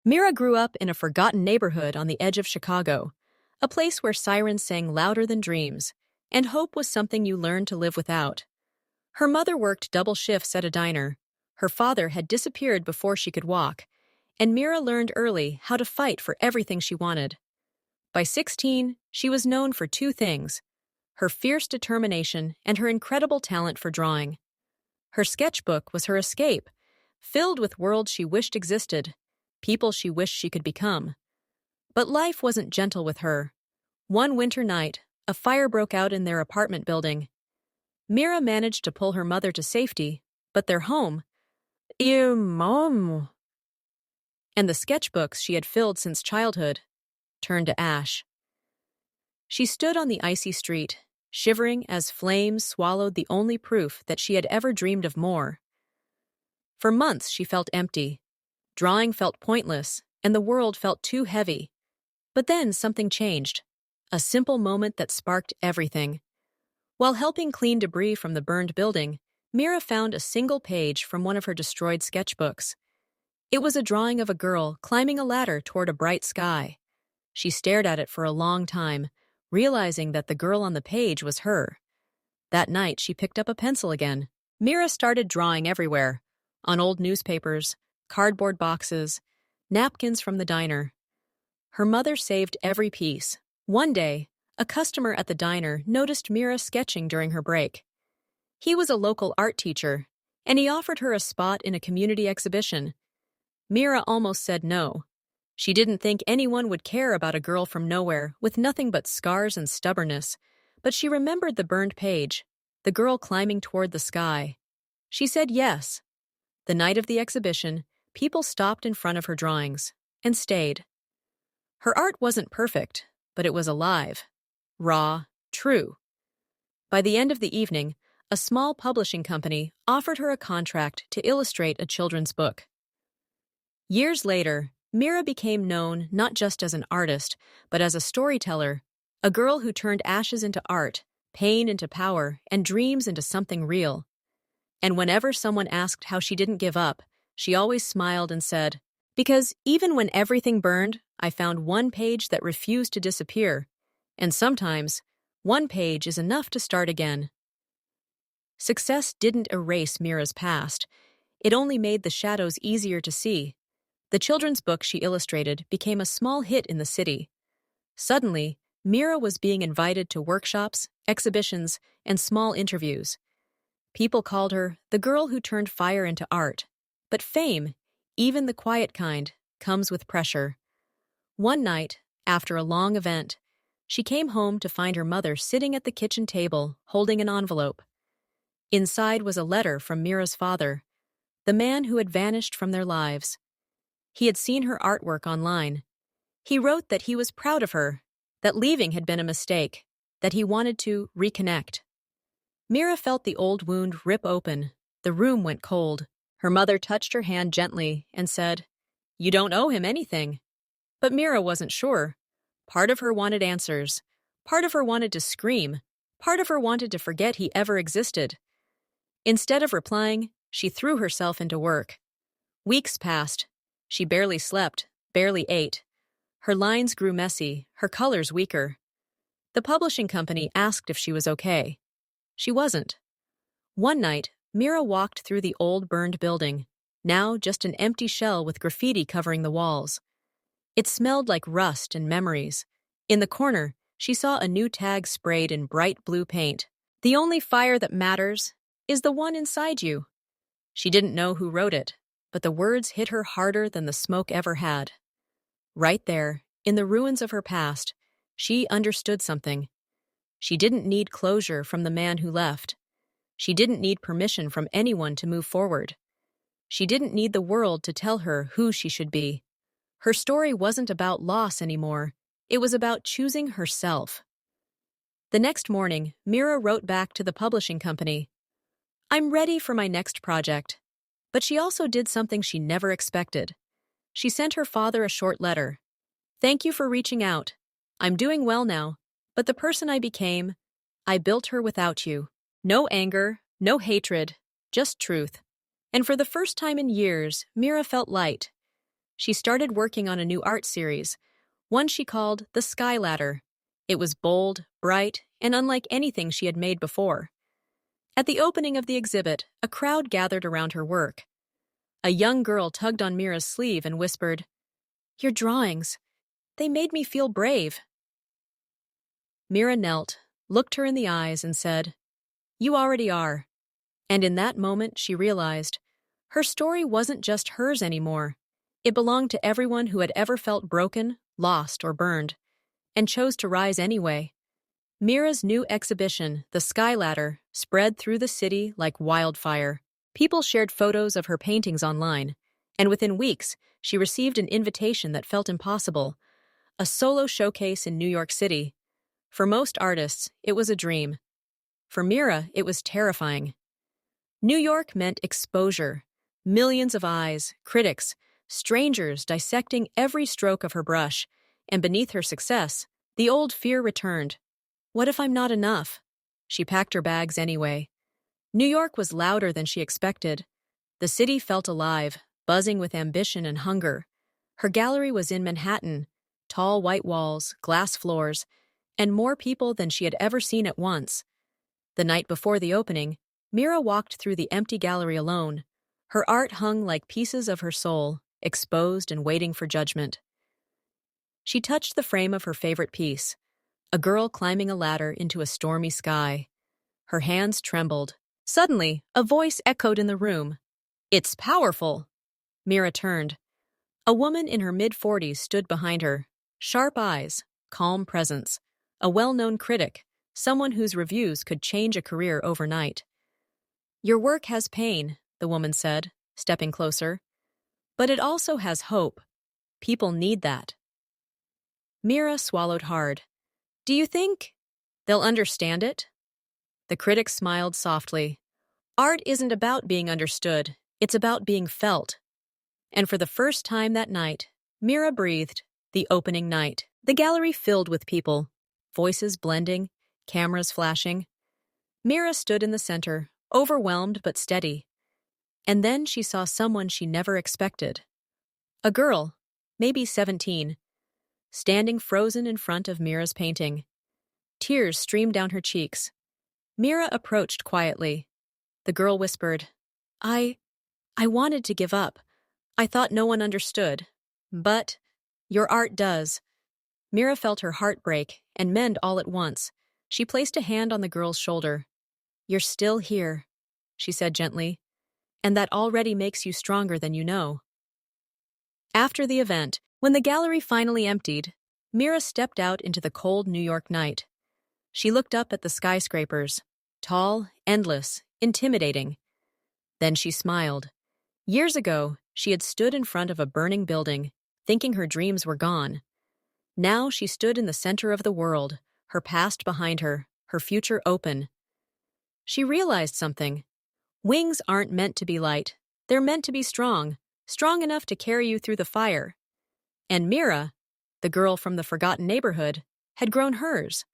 Mira grew up in a forgotten neighborhood on the edge of Chicago, a place where sirens sang louder than dreams, and hope was something you learned to live without. Her mother worked double shifts at a diner. Her father had disappeared before she could walk, and Mira learned early how to fight for everything she wanted. By 16, she was known for two things: her fierce determination and her incredible talent for drawing. Her sketchbook was her escape, filled with worlds she wished existed, people she wished she could become. But life wasn't gentle with her. One winter night, a fire broke out in their apartment building. Mira managed to pull her mother to safety, but their home, your mom, and the sketchbooks she had filled since childhood, turned to ash. She stood on the icy street, shivering as flames swallowed the only proof that she had ever dreamed of more. For months she felt empty. Drawing felt pointless, and the world felt too heavy. But then something changed, a simple moment that sparked everything. While helping clean debris from the burned building, Mira found a single page from one of her destroyed sketchbooks. It was a drawing of a girl climbing a ladder toward a bright sky. She stared at it for a long time, realizing that the girl on the page was her. That night, she picked up a pencil again. Mira started drawing everywhere, on old newspapers, cardboard boxes, napkins from the diner. Her mother saved every piece. One day, a customer at the diner noticed Mira sketching during her break. He was a local art teacher, and he offered her a spot in a community exhibition. Mira almost said no. She didn't think anyone would care about a girl from nowhere with nothing but scars and stubbornness, but she remembered the burned page, the girl climbing toward the sky. She said yes. The night of the exhibition, people stopped in front of her drawings and stayed. Her art wasn't perfect, but it was alive, raw, true. By the end of the evening, a small publishing company offered her a contract to illustrate a children's book. Years later, Mira became known not just as an artist, but as a storyteller, a girl who turned ashes into art, pain into power, and dreams into something real. And whenever someone asked how she didn't give up, she always smiled and said, "Because even when everything burned, I found one page that refused to disappear. And sometimes, one page is enough to start again." Success didn't erase Mira's past. It only made the shadows easier to see. The children's book she illustrated became a small hit in the city. Suddenly, Mira was being invited to workshops, exhibitions, and small interviews. People called her the girl who turned fire into art. But fame, even the quiet kind, comes with pressure. One night, after a long event, she came home to find her mother sitting at the kitchen table, holding an envelope. Inside was a letter from Mira's father, the man who had vanished from their lives. He had seen her artwork online. He wrote that he was proud of her, that leaving had been a mistake, that he wanted to reconnect. Mira felt the old wound rip open. The room went cold. Her mother touched her hand gently and said, "You don't owe him anything." But Mira wasn't sure. Part of her wanted answers. Part of her wanted to scream. Part of her wanted to forget he ever existed. Instead of replying, she threw herself into work. Weeks passed. She barely slept, barely ate. Her lines grew messy, her colors weaker. The publishing company asked if she was okay. She wasn't. One night, Mira walked through the old burned building, now just an empty shell with graffiti covering the walls. It smelled like rust and memories. In the corner, she saw a new tag sprayed in bright blue paint. "The only fire that matters is the one inside you." She didn't know who wrote it, but the words hit her harder than the smoke ever had. Right there, in the ruins of her past, she understood something. She didn't need closure from the man who left. She didn't need permission from anyone to move forward. She didn't need the world to tell her who she should be. Her story wasn't about loss anymore. It was about choosing herself. The next morning, Mira wrote back to the publishing company, "I'm ready for my next project." But she also did something she never expected. She sent her father a short letter. "Thank you for reaching out. I'm doing well now, but the person I became, I built her without you. No anger, no hatred, just truth." And for the first time in years, Mira felt light. she started working on a new art series, one she called The Sky Ladder. It was bold, bright, and unlike anything she had made before. At the opening of the exhibit, a crowd gathered around her work. A young girl tugged on Mira's sleeve and whispered, "Your drawings, they made me feel brave." Mira knelt, looked her in the eyes, and said, "You already are." And in that moment, she realized her story wasn't just hers anymore. It belonged to everyone who had ever felt broken, lost, or burned, and chose to rise anyway. Mira's new exhibition, The Sky Ladder, spread through the city like wildfire. People shared photos of her paintings online, and within weeks, she received an invitation that felt impossible, a solo showcase in New York City. For most artists, it was a dream. For Mira, it was terrifying. New York meant exposure, millions of eyes, critics, strangers dissecting every stroke of her brush, and beneath her success, the old fear returned. What if I'm not enough? She packed her bags anyway. New York was louder than she expected. The city felt alive, buzzing with ambition and hunger. Her gallery was in Manhattan, tall white walls, glass floors, and more people than she had ever seen at once. The night before the opening, Mira walked through the empty gallery alone. Her art hung like pieces of her soul, exposed and waiting for judgment. She touched the frame of her favorite piece, a girl climbing a ladder into a stormy sky. Her hands trembled. Suddenly, a voice echoed in the room. "It's powerful!" Mira turned. A woman in her mid-40s stood behind her. Sharp eyes, calm presence. A well-known critic, someone whose reviews could change a career overnight. "Your work has pain," the woman said, stepping closer. "But it also has hope. People need that." Mira swallowed hard. "Do you think they'll understand it?" The critic smiled softly. "Art isn't about being understood, it's about being felt." And for the first time that night, Mira breathed. The opening night. The gallery filled with people, voices blending, cameras flashing. Mira stood in the center, overwhelmed but steady. And then she saw someone she never expected. A girl, maybe 17, standing frozen in front of Mira's painting. Tears streamed down her cheeks. Mira approached quietly. The girl whispered, I wanted to give up. I thought no one understood. But your art does." Mira felt her heart break and mend all at once. She placed a hand on the girl's shoulder. "You're still here," she said gently, "and that already makes you stronger than you know." After the event, when the gallery finally emptied, Mira stepped out into the cold New York night. She looked up at the skyscrapers, tall, endless, intimidating. Then she smiled. Years ago, she had stood in front of a burning building, thinking her dreams were gone. Now she stood in the center of the world, her past behind her, her future open. She realized something. Wings aren't meant to be light. They're meant to be strong, strong enough to carry you through the fire. And Mira, the girl from the forgotten neighborhood, had grown hers.